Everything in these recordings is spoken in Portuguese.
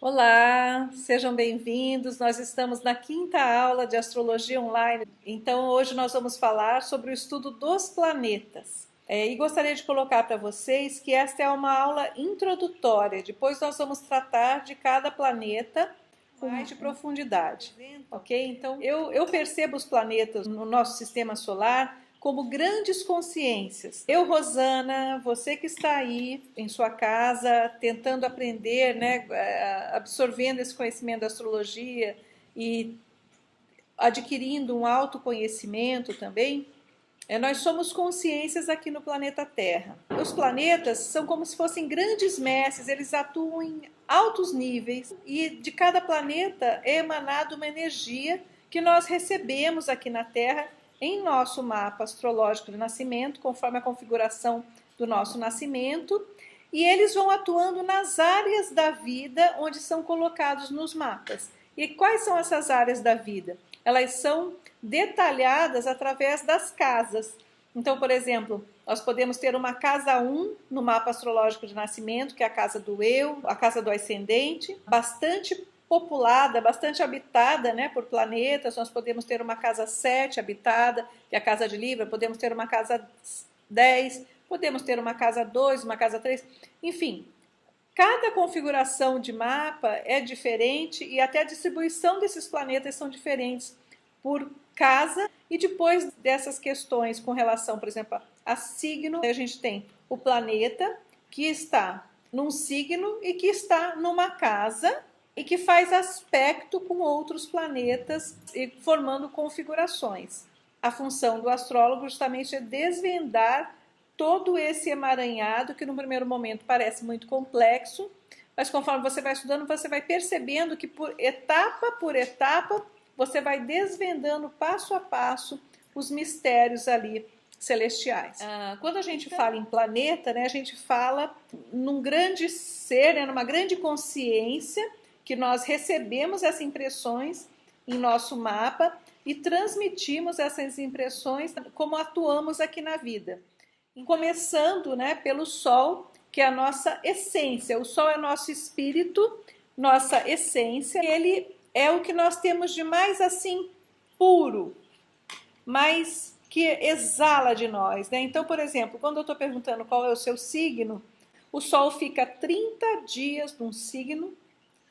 Olá, sejam bem-vindos. Nós estamos na quinta aula de Astrologia Online. Então, hoje nós vamos falar sobre o estudo dos planetas. E gostaria de colocar para vocês que esta é uma aula introdutória. Depois nós vamos tratar de cada planeta com mais de profundidade, ok? Então, eu percebo os planetas no nosso sistema solar como grandes consciências. Eu, Rosana, você que está aí em sua casa tentando aprender, né, absorvendo esse conhecimento da astrologia e adquirindo um autoconhecimento também, nós somos consciências aqui no planeta Terra. Os planetas são como se fossem grandes mestres, eles atuam em altos níveis e de cada planeta é emanada uma energia que nós recebemos aqui na Terra em nosso mapa astrológico de nascimento, conforme a configuração do nosso nascimento, e eles vão atuando nas áreas da vida onde são colocados nos mapas. E quais são essas áreas da vida? Elas são detalhadas através das casas. Então, por exemplo, nós podemos ter uma casa 1 no mapa astrológico de nascimento, que é a casa do eu, a casa do ascendente, bastante populada, bastante habitada, né, por planetas. Nós podemos ter uma casa 7 habitada, que é a casa de Libra, podemos ter uma casa 10, podemos ter uma casa 2, uma casa 3, enfim. Cada configuração de mapa é diferente e até a distribuição desses planetas são diferentes por casa. E depois dessas questões com relação, por exemplo, a signo, a gente tem o planeta que está num signo e que está numa casa e que faz aspecto com outros planetas e formando configurações. A função do astrólogo justamente é desvendar todo esse emaranhado que no primeiro momento parece muito complexo, mas conforme você vai estudando, você vai percebendo que por etapa, você vai desvendando passo a passo os mistérios ali celestiais. Quando a gente fala em planeta, né, a gente fala num grande ser, né, numa grande consciência, que nós recebemos essas impressões em nosso mapa e transmitimos essas impressões como atuamos aqui na vida. Começando, né, pelo Sol, que é a nossa essência. O Sol é nosso espírito, nossa essência. Ele é o que nós temos de mais assim puro, mais que exala de nós, né? Então, por exemplo, quando eu estou perguntando qual é o seu signo, o Sol fica 30 dias num signo,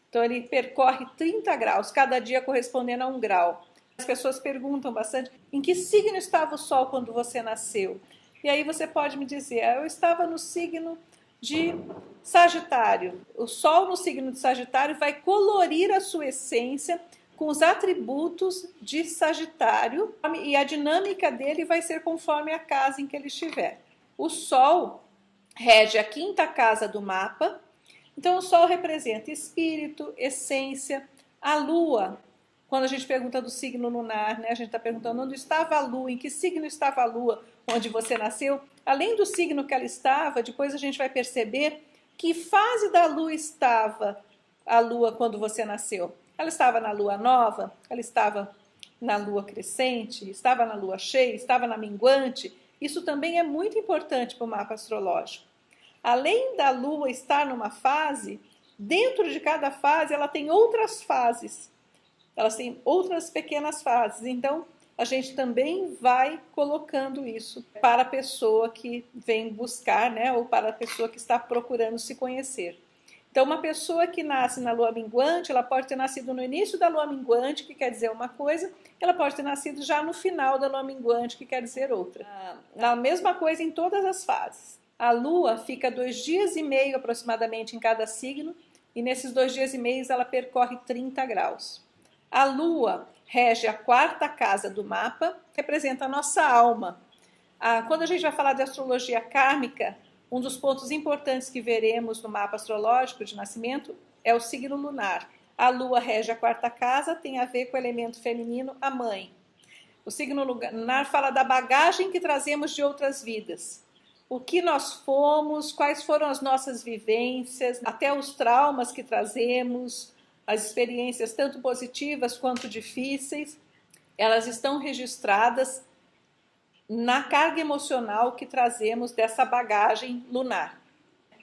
então ele percorre 30 graus, cada dia correspondendo a 1 grau. As pessoas perguntam bastante, em que signo estava o Sol quando você nasceu? E aí você pode me dizer, eu estava no signo de Sagitário. O Sol no signo de Sagitário vai colorir a sua essência com os atributos de Sagitário e a dinâmica dele vai ser conforme a casa em que ele estiver. O Sol rege a quinta casa do mapa, então o Sol representa espírito, essência. A Lua, quando a gente pergunta do signo lunar, né, a gente está perguntando onde estava a Lua, em que signo estava a Lua onde você nasceu. Além do signo que ela estava, depois a gente vai perceber que fase da Lua estava a Lua quando você nasceu. Ela estava na Lua nova, ela estava na Lua crescente, estava na Lua cheia, estava na minguante. Isso também é muito importante para o mapa astrológico. Além da Lua estar numa fase, dentro de cada fase ela tem outras fases. Elas têm outras pequenas fases. Então, a gente também vai colocando isso para a pessoa que vem buscar, né, ou para a pessoa que está procurando se conhecer. Então, uma pessoa que nasce na lua minguante, ela pode ter nascido no início da lua minguante, que quer dizer uma coisa, ela pode ter nascido já no final da lua minguante, que quer dizer outra. A mesma coisa em todas as fases. A lua fica 2 dias e meio aproximadamente em cada signo, e nesses 2 dias e meio ela percorre 30 graus. A Lua rege a quarta casa do mapa, representa a nossa alma. Quando a gente vai falar de astrologia kármica, um dos pontos importantes que veremos no mapa astrológico de nascimento é o signo lunar. A Lua rege a quarta casa, tem a ver com o elemento feminino, a mãe. O signo lunar fala da bagagem que trazemos de outras vidas. O que nós fomos, quais foram as nossas vivências, até os traumas que trazemos, as experiências tanto positivas quanto difíceis, elas estão registradas na carga emocional que trazemos dessa bagagem lunar.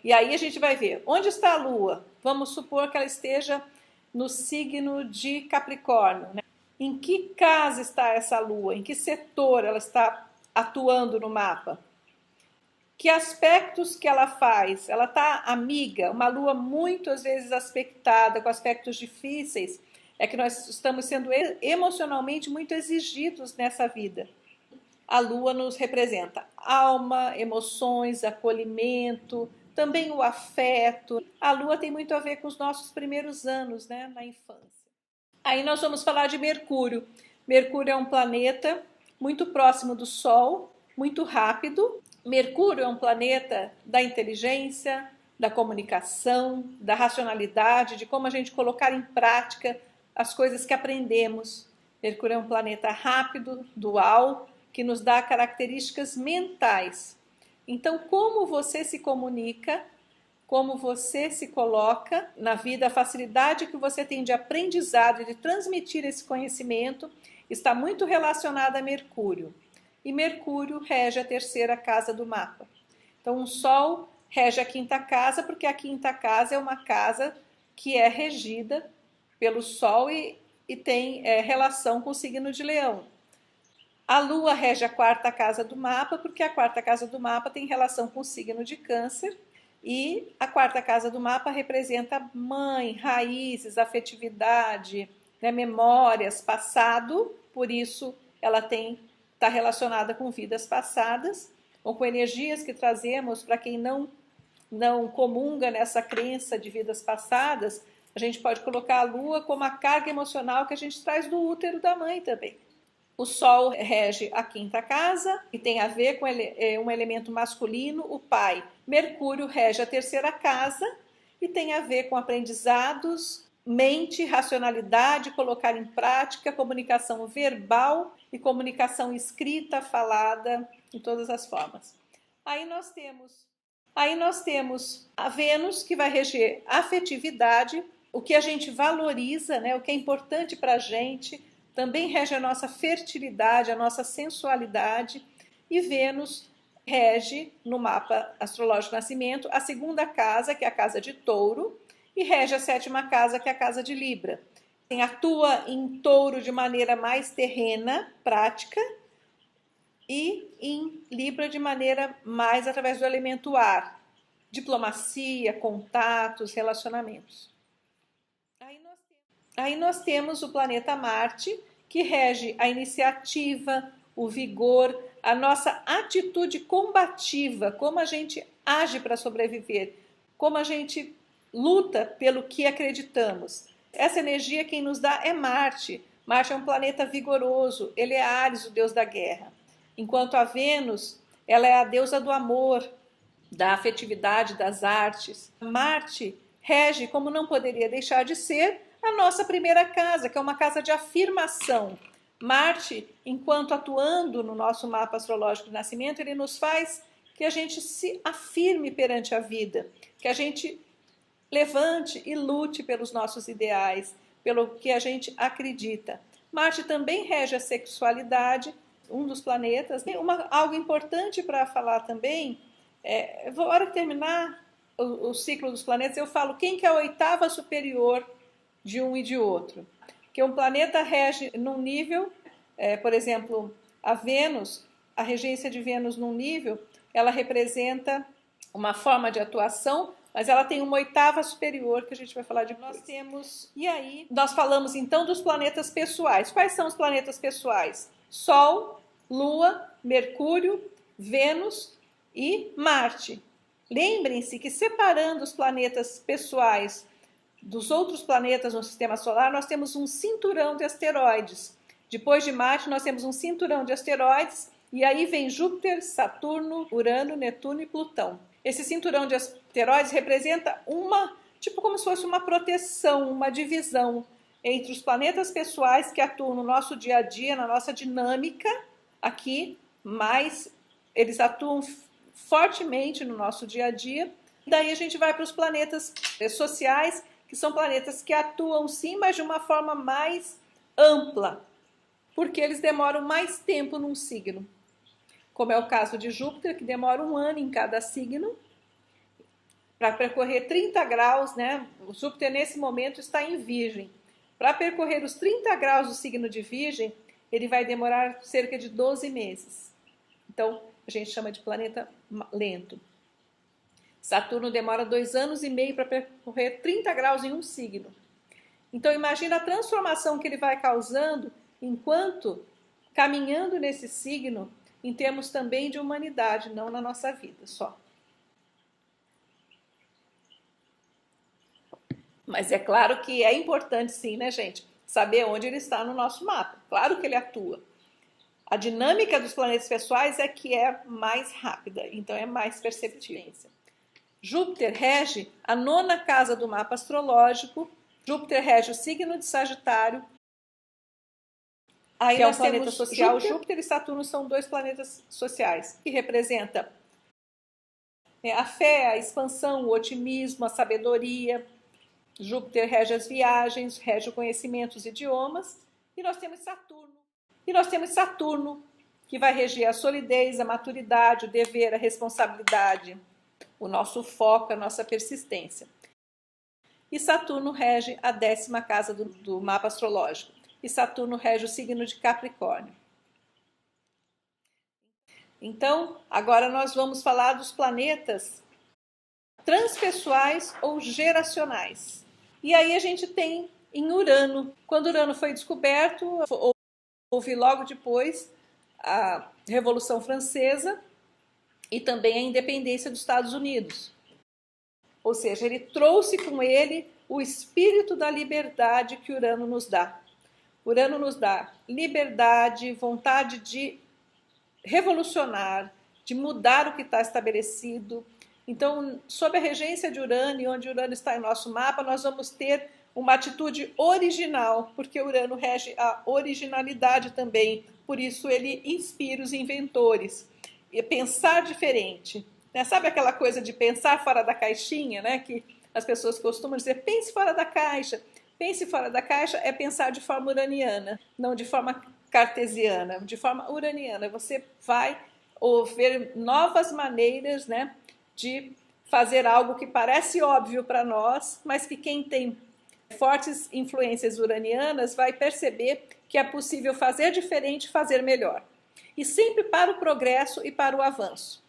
E aí a gente vai ver onde está a Lua. Vamos supor que ela esteja no signo de Capricórnio, né? Em que casa está essa Lua? Em que setor ela está atuando no mapa? Que aspectos que ela faz? Ela está amiga, uma Lua muitas vezes aspectada, com aspectos difíceis, é que nós estamos sendo emocionalmente muito exigidos nessa vida. A Lua nos representa alma, emoções, acolhimento, também o afeto. A Lua tem muito a ver com os nossos primeiros anos, né, na infância. Aí nós vamos falar de Mercúrio. Mercúrio é um planeta muito próximo do Sol, muito rápido. Mercúrio é um planeta da inteligência, da comunicação, da racionalidade, de como a gente colocar em prática as coisas que aprendemos. Mercúrio é um planeta rápido, dual, que nos dá características mentais. Então, como você se comunica, como você se coloca na vida, a facilidade que você tem de aprendizado e de transmitir esse conhecimento está muito relacionada a Mercúrio. E Mercúrio rege a terceira casa do mapa. Então, o Sol rege a quinta casa, porque a quinta casa é uma casa que é regida pelo Sol e tem relação com o signo de Leão. A Lua rege a quarta casa do mapa, porque a quarta casa do mapa tem relação com o signo de Câncer. E a quarta casa do mapa representa mãe, raízes, afetividade, né, memórias, passado, por isso ela está relacionada com vidas passadas, ou com energias que trazemos. Para quem não comunga nessa crença de vidas passadas, a gente pode colocar a Lua como a carga emocional que a gente traz do útero da mãe também. O Sol rege a quinta casa e tem a ver com um elemento masculino, o pai. Mercúrio rege a terceira casa e tem a ver com aprendizados, mente, racionalidade, colocar em prática, comunicação verbal e comunicação escrita, falada, em todas as formas. Aí nós temos a Vênus, que vai reger a afetividade, o que a gente valoriza, né, o que é importante para a gente. Também rege a nossa fertilidade, a nossa sensualidade. E Vênus rege, no mapa astrológico do nascimento, a segunda casa, que é a casa de Touro, e rege a sétima casa, que é a casa de Libra. Atua em Touro de maneira mais terrena, prática, e em Libra de maneira mais através do elemento ar. Diplomacia, contatos, relacionamentos. Aí nós temos o planeta Marte, que rege a iniciativa, o vigor, a nossa atitude combativa, como a gente age para sobreviver, como a gente luta pelo que acreditamos. Essa energia quem nos dá é Marte. Marte é um planeta vigoroso, ele é Áries, o deus da guerra. Enquanto a Vênus, ela é a deusa do amor, da afetividade, das artes. Marte rege, como não poderia deixar de ser, a nossa primeira casa, que é uma casa de afirmação. Marte, enquanto atuando no nosso mapa astrológico de nascimento, ele nos faz que a gente se afirme perante a vida, que a gente levante e lute pelos nossos ideais, pelo que a gente acredita. Marte também rege a sexualidade, um dos planetas. Algo importante para falar também, na hora que terminar o ciclo dos planetas, eu falo quem que é a oitava superior de um e de outro. Que um planeta rege num nível, por exemplo, a Vênus, a regência de Vênus num nível, ela representa uma forma de atuação, mas ela tem uma oitava superior que a gente vai falar de nós temos. E aí, nós falamos então dos planetas pessoais. Quais são os planetas pessoais? Sol, Lua, Mercúrio, Vênus e Marte. Lembrem-se que separando os planetas pessoais dos outros planetas no sistema solar, nós temos um cinturão de asteroides. Depois de Marte, nós temos um cinturão de asteroides, e aí vem Júpiter, Saturno, Urano, Netuno e Plutão. Esse cinturão de asteroides representa tipo como se fosse uma proteção, uma divisão entre os planetas pessoais que atuam no nosso dia a dia, na nossa dinâmica aqui, mas eles atuam fortemente no nosso dia a dia. Daí a gente vai para os planetas sociais, que são planetas que atuam sim, mas de uma forma mais ampla, porque eles demoram mais tempo num signo. Como é o caso de Júpiter, que demora 1 ano em cada signo. para percorrer 30 graus, né? O Júpiter nesse momento está em Virgem. Para percorrer os 30 graus do signo de Virgem, ele vai demorar cerca de 12 meses. Então, a gente chama de planeta lento. Saturno demora 2 anos e meio para percorrer 30 graus em um signo. Então, imagina a transformação que ele vai causando enquanto caminhando nesse signo, em termos também de humanidade, não na nossa vida só. Mas é claro que é importante sim, né, gente? Saber onde ele está no nosso mapa. Claro que ele atua. A dinâmica dos planetas pessoais é que é mais rápida, então é mais perceptível. Júpiter rege a 9ª casa do mapa astrológico. Júpiter rege o signo de Sagitário. Aí nós temos social. Júpiter e Saturno são 2 planetas sociais, que representam a fé, a expansão, o otimismo, a sabedoria. Júpiter rege as viagens, rege o conhecimento, os idiomas. E nós temos Saturno, que vai reger a solidez, a maturidade, o dever, a responsabilidade, o nosso foco, a nossa persistência. E Saturno rege a 10ª casa do mapa astrológico. E Saturno rege o signo de Capricórnio. Então, agora nós vamos falar dos planetas transpessoais ou geracionais. E aí a gente tem em Urano. Quando Urano foi descoberto, houve logo depois a Revolução Francesa e também a independência dos Estados Unidos. Ou seja, ele trouxe com ele o espírito da liberdade que Urano nos dá. Urano nos dá liberdade, vontade de revolucionar, de mudar o que está estabelecido. Então, sob a regência de Urano, e onde Urano está em nosso mapa, nós vamos ter uma atitude original, porque Urano rege a originalidade também, por isso ele inspira os inventores. E pensar diferente, né? Sabe aquela coisa de pensar fora da caixinha, né? Que as pessoas costumam dizer, pense fora da caixa. Pense fora da caixa é pensar de forma uraniana, não de forma cartesiana, de forma uraniana. Você vai ver novas maneiras, né, de fazer algo que parece óbvio para nós, mas que quem tem fortes influências uranianas vai perceber que é possível fazer diferente, fazer melhor. E sempre para o progresso e para o avanço.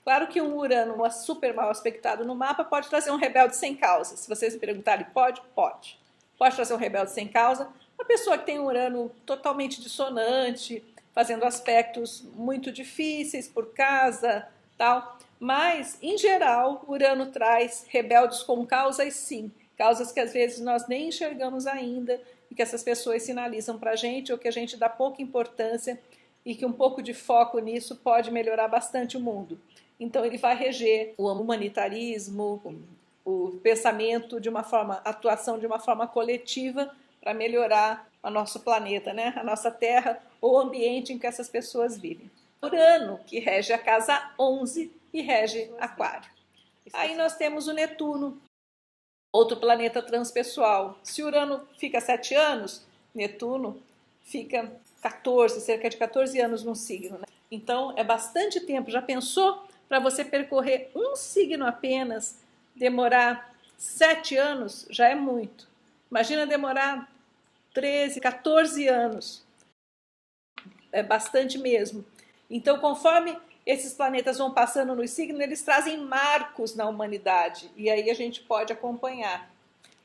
Claro que um Urano super mal aspectado no mapa pode trazer um rebelde sem causa. Se vocês me perguntarem, pode? Pode. Pode trazer um rebelde sem causa. Uma pessoa que tem um Urano totalmente dissonante, fazendo aspectos muito difíceis por casa, tal. Mas, em geral, Urano traz rebeldes com causas, sim. Causas que às vezes nós nem enxergamos ainda e que essas pessoas sinalizam para a gente ou que a gente dá pouca importância e que um pouco de foco nisso pode melhorar bastante o mundo. Então ele vai reger o humanitarismo, o pensamento de uma forma, a atuação de uma forma coletiva para melhorar o nosso planeta, né? A nossa Terra ou o ambiente em que essas pessoas vivem. Urano, que rege a casa 11 e rege Aquário. Aí nós temos o Netuno, outro planeta transpessoal. Se Urano fica 7 anos, Netuno fica 14, cerca de 14 anos num signo, né? Então é bastante tempo. Já pensou para você percorrer um signo apenas, demorar 7 anos? Já é muito. Imagina demorar 13, 14 anos. É bastante mesmo. Então, conforme esses planetas vão passando nos signos, eles trazem marcos na humanidade. E aí a gente pode acompanhar.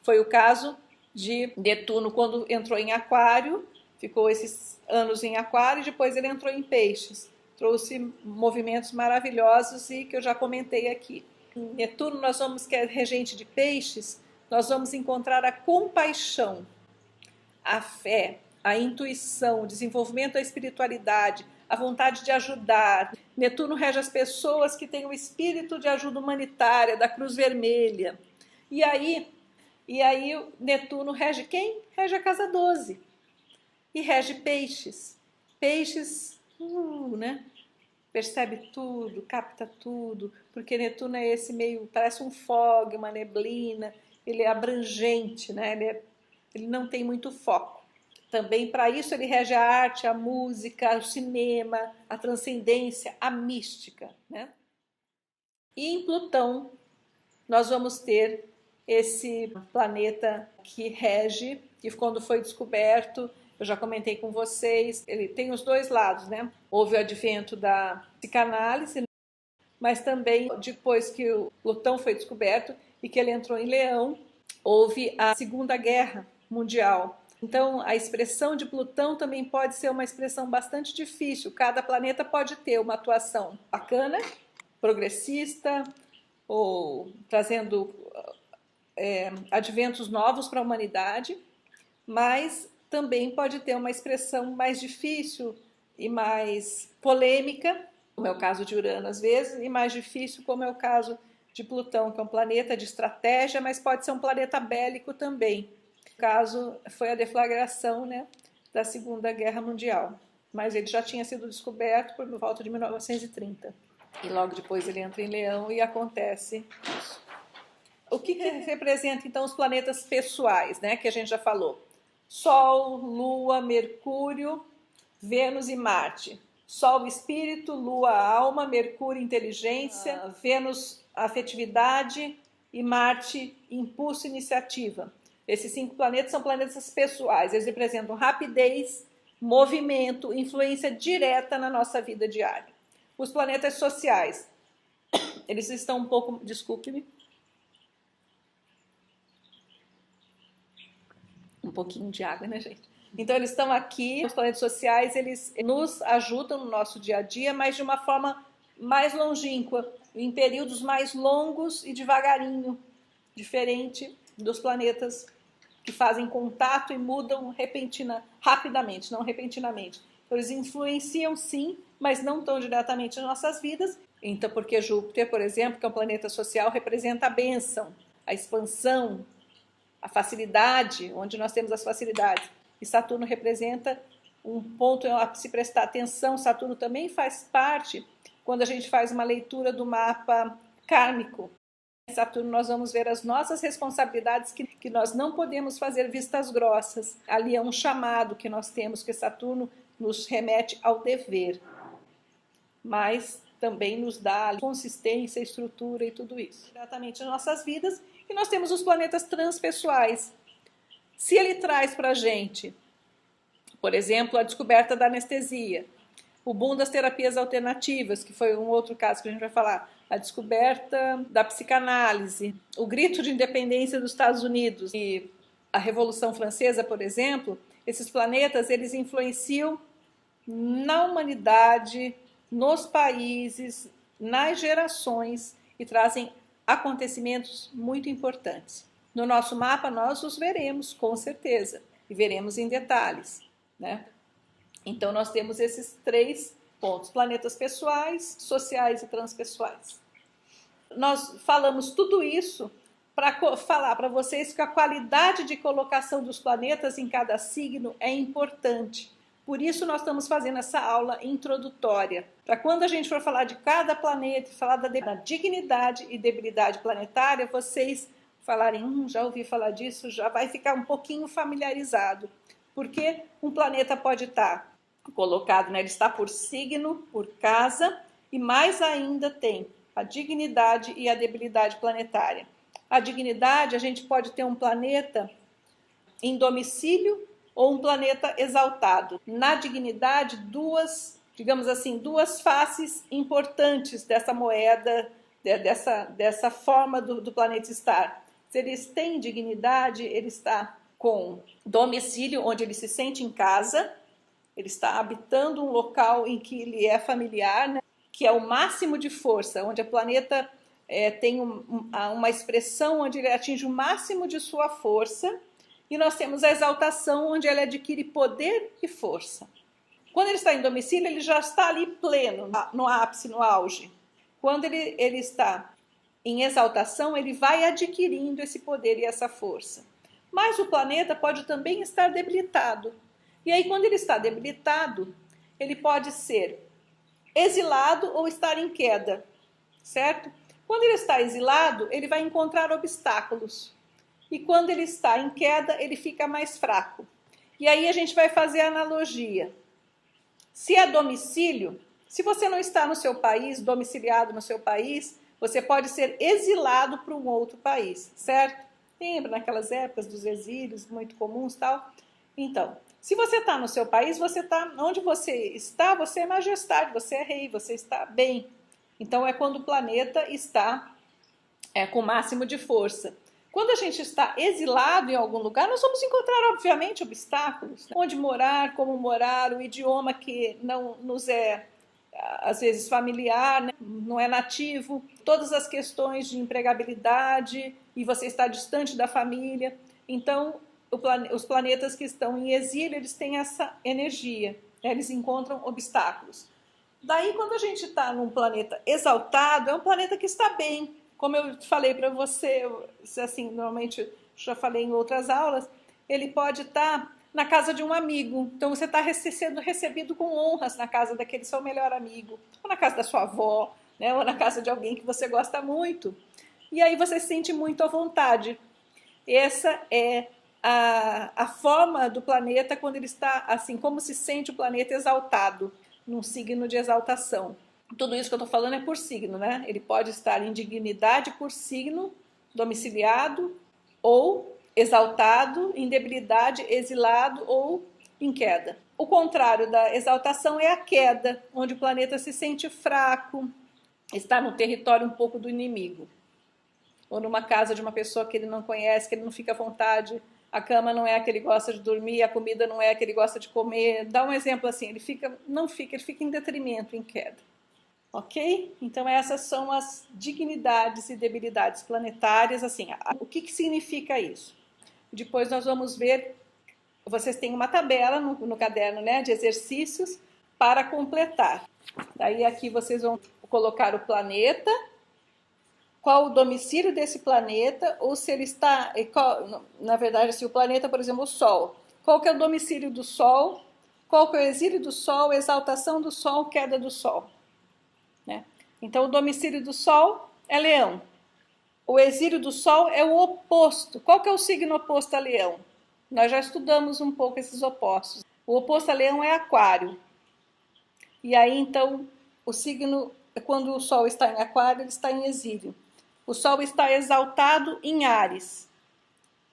Foi o caso de Netuno quando entrou em Aquário, ficou esses anos em Aquário e depois ele entrou em Peixes. Trouxe movimentos maravilhosos e que eu já comentei aqui. Em Netuno, nós vamos, que é regente de Peixes, nós vamos encontrar a compaixão, a fé, a intuição, o desenvolvimento da espiritualidade, a vontade de ajudar. Netuno rege as pessoas que têm o espírito de ajuda humanitária, da Cruz Vermelha. E aí Netuno rege quem? Rege a casa 12. E rege Peixes. Peixes, né? Percebe tudo, capta tudo, porque Netuno é esse meio, parece um fog, uma neblina, ele é abrangente, né? Ele não tem muito foco. Também para isso ele rege a arte, a música, o cinema, a transcendência, a mística, né? E em Plutão, nós vamos ter esse planeta que rege, que quando foi descoberto, eu já comentei com vocês, ele tem os dois lados, né? Houve o advento da psicanálise, mas também depois que o Plutão foi descoberto e que ele entrou em Leão, houve a Segunda Guerra Mundial. Então, a expressão de Plutão também pode ser uma expressão bastante difícil. Cada planeta pode ter uma atuação bacana, progressista, ou trazendo adventos novos para a humanidade, mas também pode ter uma expressão mais difícil e mais polêmica, como é o caso de Urano às vezes, e mais difícil, como é o caso de Plutão, que é um planeta de estratégia, mas pode ser um planeta bélico também. O caso foi a deflagração, né, da Segunda Guerra Mundial, mas ele já tinha sido descoberto por volta de 1930. E logo depois ele entra em Leão e acontece isso. O que representa então os planetas pessoais, né, que a gente já falou? Sol, Lua, Mercúrio, Vênus e Marte. Sol, espírito, Lua, alma, Mercúrio, inteligência, Vênus, afetividade e Marte, impulso e iniciativa. Esses 5 planetas são planetas pessoais, eles representam rapidez, movimento, influência direta na nossa vida diária. Os planetas sociais, eles estão um pouco, desculpe-me, um pouquinho de água, né, gente? Então, eles estão aqui, os planetas sociais, eles nos ajudam no nosso dia a dia, mas de uma forma mais longínqua, em períodos mais longos e devagarinho, diferente dos planetas que fazem contato e mudam rapidamente, não repentinamente. Então, eles influenciam sim, mas não tão diretamente nas nossas vidas. Então, porque Júpiter, por exemplo, que é um planeta social, representa a bênção, a expansão, a facilidade, onde nós temos as facilidades. E Saturno representa um ponto a se prestar atenção. Saturno também faz parte quando a gente faz uma leitura do mapa kármico. Em Saturno nós vamos ver as nossas responsabilidades que nós não podemos fazer vistas grossas. Ali é um chamado que nós temos, que Saturno nos remete ao dever, mas também nos dá consistência, estrutura e tudo isso. Diretamente nas nossas vidas. E nós temos os planetas transpessoais. Se ele traz para a gente, por exemplo, a descoberta da anestesia, o boom das terapias alternativas, que foi um outro caso que a gente vai falar, a descoberta da psicanálise, o grito de independência dos Estados Unidos e a Revolução Francesa, por exemplo, esses planetas eles influenciam na humanidade, nos países, nas gerações e trazem acontecimentos muito importantes. No nosso mapa nós os veremos, com certeza, e veremos em detalhes, né? Então nós temos esses 3 pontos, planetas pessoais, sociais e transpessoais. Nós falamos tudo isso para falar para vocês que a qualidade de colocação dos planetas em cada signo é importante. Por isso nós estamos fazendo essa aula introdutória, para quando a gente for falar de cada planeta, falar da dignidade e debilidade planetária, vocês falarem, já ouvi falar disso, já vai ficar um pouquinho familiarizado. Porque um planeta pode estar colocado, né? Ele está por signo, por casa, e mais ainda tem a dignidade e a debilidade planetária. A dignidade, a gente pode ter um planeta em domicílio ou um planeta exaltado. Na dignidade, digamos assim, 2 faces importantes dessa moeda, dessa forma do planeta estar. Se eles têm dignidade, ele está com domicílio, onde ele se sente em casa, ele está habitando um local em que ele é familiar, né? Que é o máximo de força, onde o planeta tem uma expressão onde ele atinge o máximo de sua força, e nós temos a exaltação, onde ele adquire poder e força. Quando ele está em domicílio, ele já está ali pleno, no ápice, no auge. Quando ele está em exaltação, ele vai adquirindo esse poder e essa força. Mas o planeta pode também estar debilitado. E aí, quando ele está debilitado, ele pode ser exilado ou estar em queda, certo? Quando ele está exilado, ele vai encontrar obstáculos. E quando ele está em queda, ele fica mais fraco. E aí a gente vai fazer a analogia. Se é domicílio, se você não está no seu país, domiciliado no seu país, você pode ser exilado para um outro país, certo? Lembra naquelas épocas dos exílios muito comuns, tal? Então, se você está no seu país, você está onde você está, você é majestade, você é rei, você está bem. Então é quando o planeta está com o máximo de força. Quando a gente está exilado em algum lugar, nós vamos encontrar, obviamente, obstáculos. Onde morar, como morar, o idioma que não nos é, às vezes, familiar, né? Não é nativo, todas as questões de empregabilidade e você está distante da família. Então, os planetas que estão em exílio, eles têm essa energia, né? Eles encontram obstáculos. Daí, quando a gente está num planeta exaltado, é um planeta que está bem. Como eu falei para você, assim, normalmente já falei em outras aulas, ele pode estar na casa de um amigo. Então, você está sendo recebido com honras na casa daquele seu melhor amigo, ou na casa da sua avó, né? Ou na casa de alguém que você gosta muito. E aí você se sente muito à vontade. Essa é a forma do planeta quando ele está, assim, como se sente o planeta exaltado, num signo de exaltação. Tudo isso que eu estou falando é por signo, né? Ele pode estar em dignidade por signo, domiciliado, ou exaltado, em debilidade, exilado ou em queda. O contrário da exaltação é a queda, onde o planeta se sente fraco, está no território um pouco do inimigo. Ou numa casa de uma pessoa que ele não conhece, que ele não fica à vontade, a cama não é a que ele gosta de dormir, a comida não é a que ele gosta de comer. Dá um exemplo assim, ele fica em detrimento, em queda. Ok? Então essas são as dignidades e debilidades planetárias. Assim, o que significa isso? Depois nós vamos ver, vocês têm uma tabela no caderno, né, de exercícios para completar. Daí aqui vocês vão colocar o planeta, qual o domicílio desse planeta, ou se ele está, na verdade, se o planeta, por exemplo, o Sol, qual que é o domicílio do Sol, qual que é o exílio do Sol, exaltação do Sol, queda do Sol. Né? Então, o domicílio do Sol é Leão. O exílio do Sol é o oposto. Qual que é o signo oposto a Leão? Nós já estudamos um pouco esses opostos. O oposto a Leão é Aquário. E aí, então, o signo, quando o Sol está em Aquário, ele está em exílio. O Sol está exaltado em Áries.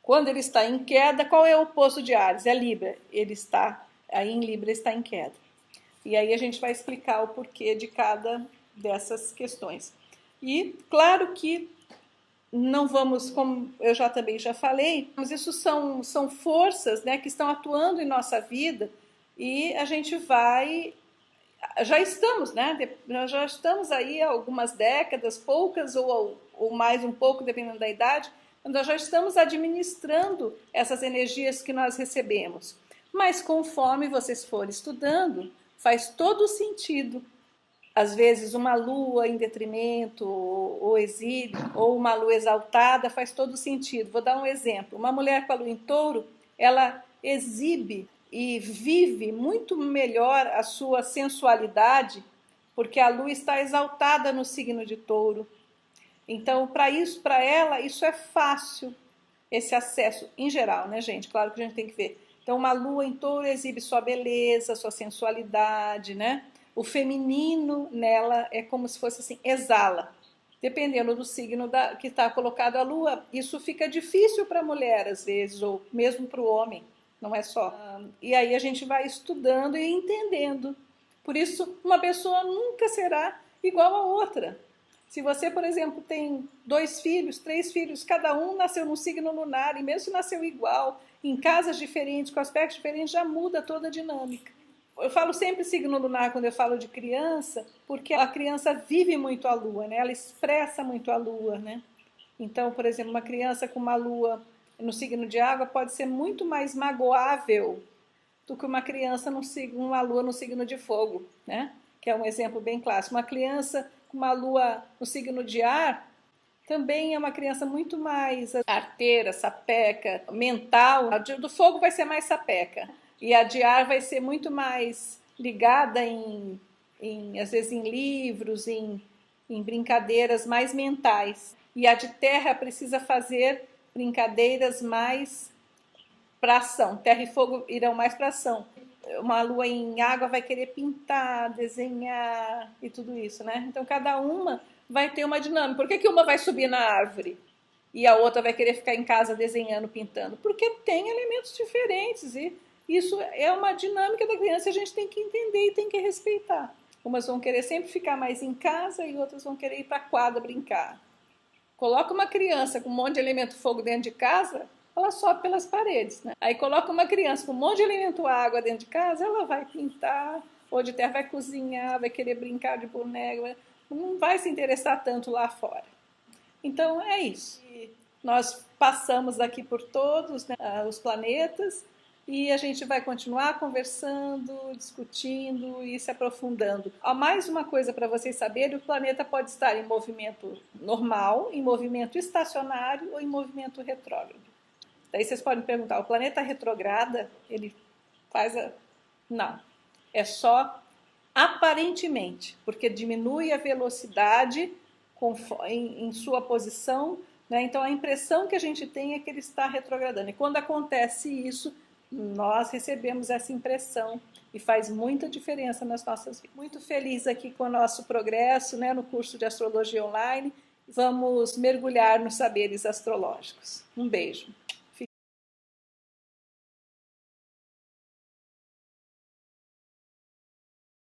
Quando ele está em queda, qual é o oposto de Áries? É Libra. Ele está, aí em Libra está em queda. E aí a gente vai explicar o porquê de cada dessas questões. E claro que não vamos, como eu também já falei, mas isso são forças, né, que estão atuando em nossa vida e a gente já estamos, né, nós já estamos aí há algumas décadas, poucas ou mais um pouco, dependendo da idade, nós já estamos administrando essas energias que nós recebemos. Mas conforme vocês forem estudando, faz todo sentido. Às vezes uma lua em detrimento ou exílio, ou uma lua exaltada, faz todo sentido. Vou dar um exemplo. Uma mulher com a lua em touro, ela exibe e vive muito melhor a sua sensualidade, porque a lua está exaltada no signo de touro. Então, para ela, isso é fácil, esse acesso em geral, né, gente? Claro que a gente tem que ver. Então, uma lua em touro exibe sua beleza, sua sensualidade, né? O feminino nela é como se fosse assim, exala. Dependendo do signo que está colocado a lua, isso fica difícil para a mulher, às vezes, ou mesmo para o homem, não é só. E aí a gente vai estudando e entendendo. Por isso, uma pessoa nunca será igual a outra. Se você, por exemplo, tem 2 filhos, 3 filhos, cada um nasceu num signo lunar, e mesmo se nasceu igual, em casas diferentes, com aspectos diferentes, já muda toda a dinâmica. Eu falo sempre signo lunar quando eu falo de criança, porque a criança vive muito a lua, né? Ela expressa muito a lua, né? Então, por exemplo, uma criança com uma lua no signo de água pode ser muito mais magoável do que uma criança uma lua no signo de fogo, né? Que é um exemplo bem clássico. Uma criança com uma lua no signo de ar também é uma criança muito mais arteira, sapeca, mental. A do fogo vai ser mais sapeca. E a de ar vai ser muito mais ligada às vezes em livros, em brincadeiras mais mentais. E a de terra precisa fazer brincadeiras mais para ação. Terra e fogo irão mais para ação. Uma lua em água vai querer pintar, desenhar e tudo isso, né? Então cada uma vai ter uma dinâmica. Por que uma vai subir na árvore e a outra vai querer ficar em casa desenhando, pintando? Porque tem elementos diferentes e isso é uma dinâmica da criança, a gente tem que entender e tem que respeitar. Umas vão querer sempre ficar mais em casa e outras vão querer ir para a quadra brincar. Coloca uma criança com um monte de elemento fogo dentro de casa, ela sobe pelas paredes, né? Aí coloca uma criança com um monte de elemento água dentro de casa, ela vai pintar, ou de terra vai cozinhar, vai querer brincar de boneca, não vai se interessar tanto lá fora. Então é isso. Nós passamos aqui por todos, né, os planetas, e a gente vai continuar conversando, discutindo e se aprofundando. Há mais uma coisa para vocês saberem: o planeta pode estar em movimento normal, em movimento estacionário ou em movimento retrógrado. Daí vocês podem perguntar, o planeta retrograda, ele faz a... Não, é só aparentemente, porque diminui a velocidade em sua posição, né? Então a impressão que a gente tem é que ele está retrogradando. E quando acontece isso, nós recebemos essa impressão e faz muita diferença nas nossas vidas. Muito feliz aqui com o nosso progresso, né, no curso de Astrologia Online. Vamos mergulhar nos saberes astrológicos. Um beijo.